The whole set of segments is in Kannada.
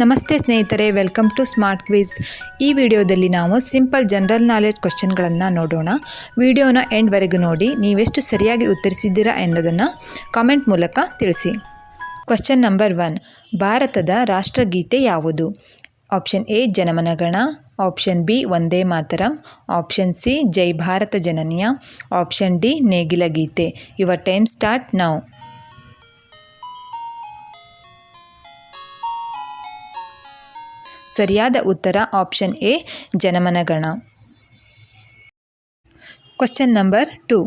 ನಮಸ್ತೆ ಸ್ನೇಹಿತರೆ, ವೆಲ್ಕಮ್ ಟು ಸ್ಮಾರ್ಟ್ ಕ್ವಿಜ್. ಈ ವಿಡಿಯೋದಲ್ಲಿ ನಾವು ಸಿಂಪಲ್ ಜನರಲ್ ನಾಲೆಡ್ಜ್ ಕ್ವಶನ್ಗಳನ್ನು ನೋಡೋಣ. ವಿಡಿಯೋನ ಎಂಡ್ವರೆಗೂ ನೋಡಿ. ನೀವೆಷ್ಟು ಸರಿಯಾಗಿ ಉತ್ತರಿಸಿದ್ದೀರಾ ಎನ್ನುವುದನ್ನು ಕಾಮೆಂಟ್ ಮೂಲಕ ತಿಳಿಸಿ. Question number 1. ಭಾರತದ ರಾಷ್ಟ್ರಗೀತೆ ಯಾವುದು? Option A ಜನಮನಗಣ, option B Vande Mataram, option C ಜೈ ಭಾರತ ಜನನಿಯ, ಆಪ್ಷನ್ ಡಿ ನೇಗಿಲ ಗೀತೆ. Your time start now. ಸರಿಯಾದ ಉತ್ತರ option A Janamanagana. Question number 2.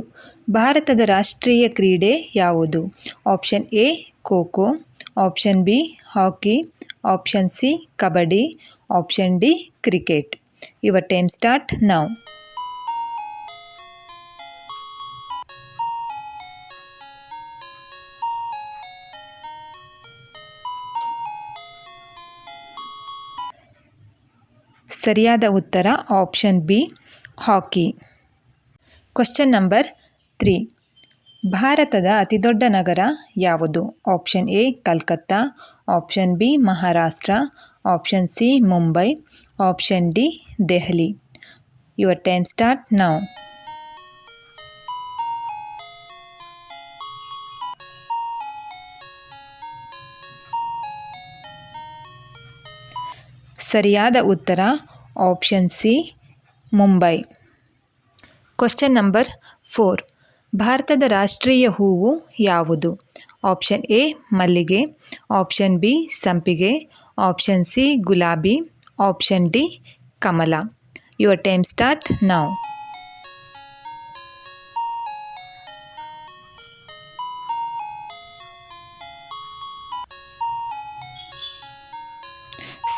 ಭಾರತದ ರಾಷ್ಟ್ರೀಯ ಕ್ರೀಡೆ ಯಾವುದು? Option A kho-kho, option B hockey, option C kabaddi, option D cricket. Your time start now. ಸರಿಯಾದ ಉತ್ತರ option B hockey. Question number 3. ಭಾರತದ ಅತಿದೊಡ್ಡ ನಗರ ಯಾವುದು? Option A Calcutta, option B Maharashtra, option C Mumbai, option D Delhi. Your time start now. ಸರಿಯಾದ ಉತ್ತರ option C Mumbai. Question number 4. ಭಾರತದ ರಾಷ್ಟ್ರೀಯ ಹೂವು ಯಾವುದು? ಆಪ್ಷನ್ ಎ ಮಲ್ಲಿಗೆ, ಆಪ್ಷನ್ ಬಿ ಸಂಪಿಗೆ, ಆಪ್ಷನ್ ಸಿ ಗುಲಾಬಿ, ಆಪ್ಷನ್ ಡಿ ಕಮಲ. Your time start now.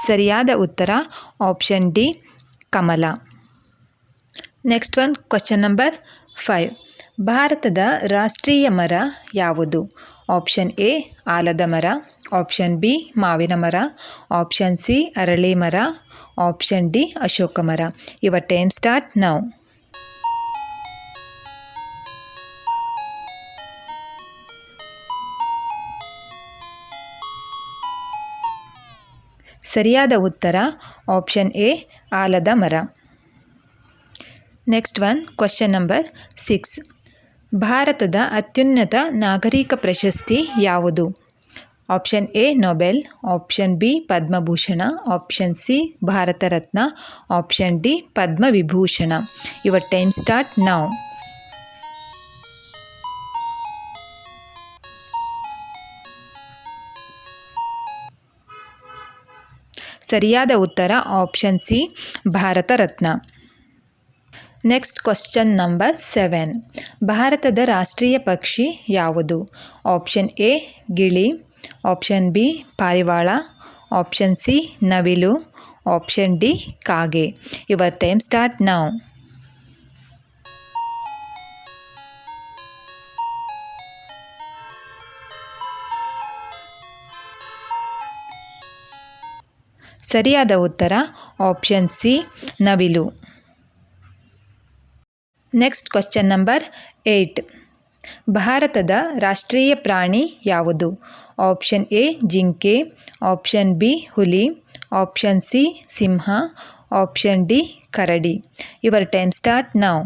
ಸರಿಯಾದ ಉತ್ತರ ಆಪ್ಷನ್ ಡಿ ಕಮಲ. Next one question number 5. ಭಾರತದ ರಾಷ್ಟ್ರೀಯ ಮರ ಯಾವುದು? ಆಪ್ಷನ್ ಎ ಆಲದ ಮರ, ಆಪ್ಷನ್ ಬಿ ಮಾವಿನ ಮರ, ಆಪ್ಷನ್ ಸಿ ಅರಳಿ ಮರ, ಆಪ್ಷನ್ ಡಿ ಅಶೋಕ ಮರ. Your time start now. ಸರಿಯಾದ ಉತ್ತರ ಆಪ್ಷನ್ ಎ ಆಲದ ಮರ. Next one question number 6. ಭಾರತದ ಅತ್ಯುನ್ನತ ನಾಗರಿಕ ಪ್ರಶಸ್ತಿ ಯಾವುದು? Option A Nobel, option B Padma Bhushan, option C Bharat Ratna, option D Padma Vibhushan. Your time start now. ಸರಿಯಾದ ಉತ್ತರ option C Bharat Ratna. Next question number 7. ಭಾರತದ ರಾಷ್ಟ್ರೀಯ ಪಕ್ಷಿ ಯಾವುದು? ಆಪ್ಷನ್ ಎ ಗಿಳಿ, ಆಪ್ಷನ್ ಬಿ ಪಾರಿವಾಳ, ಆಪ್ಷನ್ ಸಿ ನವಿಲು, ಆಪ್ಷನ್ ಡಿ ಕಾಗೆ. Your time start now. ಸರಿಯಾದ ಉತ್ತರ ಆಪ್ಷನ್ ಸಿ ನವಿಲು. Next question number 8. ಭಾರತದ ರಾಷ್ಟ್ರೀಯ ಪ್ರಾಣಿ ಯಾವುದು? ಆಪ್ಷನ್ ಎ ಜಿಂಕೆ, ಆಪ್ಷನ್ ಬಿ ಹುಲಿ, option C Simha, option D Karadi. Your time start now.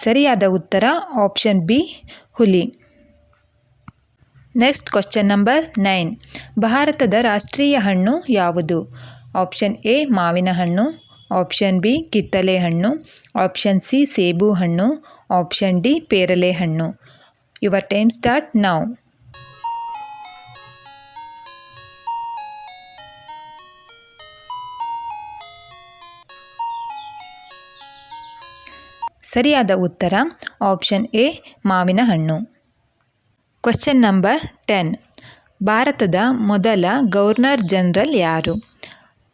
ಸರಿಯಾದ ಉತ್ತರ ಆಪ್ಷನ್ ಬಿ ಹುಲಿ. Next question number 9. ಭಾರತದ ರಾಷ್ಟ್ರೀಯ ಹಣ್ಣು ಯಾವುದು? ಆಪ್ಷನ್ ಎ ಮಾವಿನ ಹಣ್ಣು, ಆಪ್ಷನ್ ಬಿ ಕಿತ್ತಳೆ ಹಣ್ಣು, ಆಪ್ಷನ್ ಸಿ ಸೇಬು ಹಣ್ಣು, ಆಪ್ಷನ್ ಡಿ ಪೇರಲೆ ಹಣ್ಣು. Your time start now. ಸರಿಯಾದ ಉತ್ತರ ಆಪ್ಷನ್ ಎ ಮಾವಿನ ಹಣ್ಣು. Question number 10. ಭಾರತದ ಮೊದಲ ಗವರ್ನರ್ ಜನರಲ್ ಯಾರು?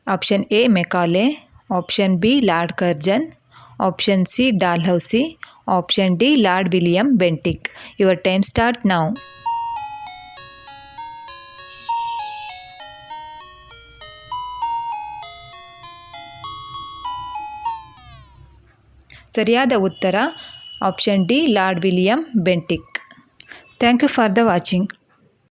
Option A Macaulay, option B lord Curzon, option C Dalhousie, option D lord William Bentinck. Your time start now. ಸರಿಯಾದ ಉತ್ತರ option D lord William Bentinck. Thank you for the watching.